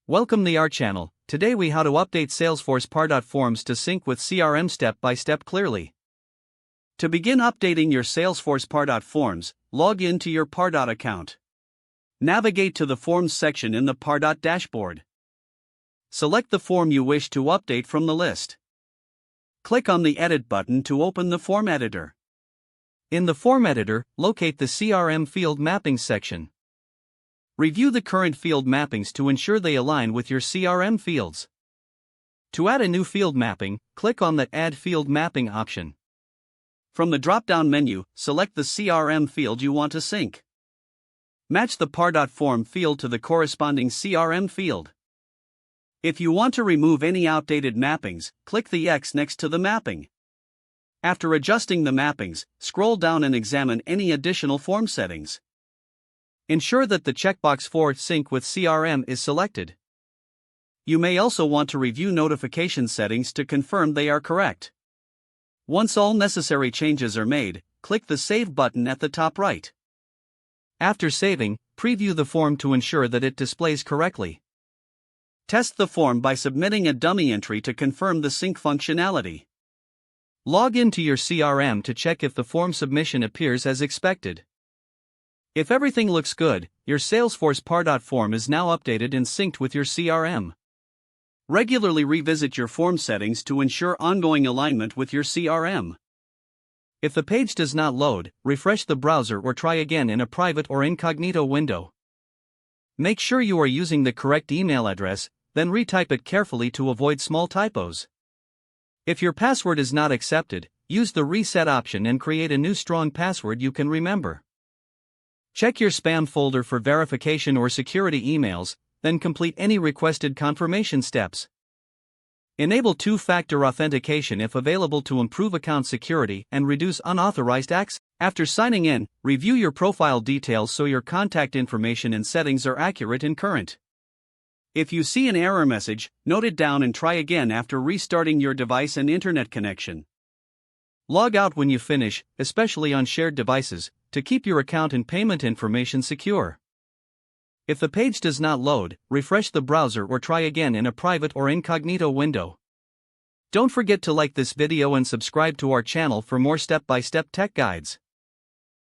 Welcome to our channel. Today we how to update Salesforce Pardot forms to sync with CRM step by step clearly. To begin updating your Salesforce Pardot forms, log in to your Pardot account. Navigate to the Forms section in the Pardot dashboard. Select the form you wish to update from the list. Click on the Edit button to open the form editor. In the form editor, locate the CRM field mappings section. Review the current field mappings to ensure they align with your CRM fields. To add a new field mapping, click on the Add Field Mapping option. From the drop-down menu, select the CRM field you want to sync. Match the Pardot form field to the corresponding CRM field. If you want to remove any outdated mappings, click the X next to the mapping. After adjusting the mappings, scroll down and examine any additional form settings. Ensure that the checkbox for Sync with CRM is selected. You may also want to review notification settings to confirm they are correct. Once all necessary changes are made, click the Save button at the top right. After saving, preview the form to ensure that it displays correctly. Test the form by submitting a dummy entry to confirm the sync functionality. Log into your CRM to check if the form submission appears as expected. If everything looks good, your Salesforce Pardot form is now updated and synced with your CRM. Regularly revisit your form settings to ensure ongoing alignment with your CRM. If the page does not load, refresh the browser or try again in a private or incognito window. Make sure you are using the correct email address, then retype it carefully to avoid small typos. If your password is not accepted, use the reset option and create a new strong password you can remember. Check your spam folder for verification or security emails, then complete any requested confirmation steps. Enable two-factor authentication if available to improve account security and reduce unauthorized access. After signing in, review your profile details so your contact information and settings are accurate and current. If you see an error message, note it down and try again after restarting your device and internet connection. Log out when you finish, especially on shared devices, to keep your account and payment information secure. If the page does not load, refresh the browser or try again in a private or incognito window. Don't forget to like this video and subscribe to our channel for more step-by-step tech guides.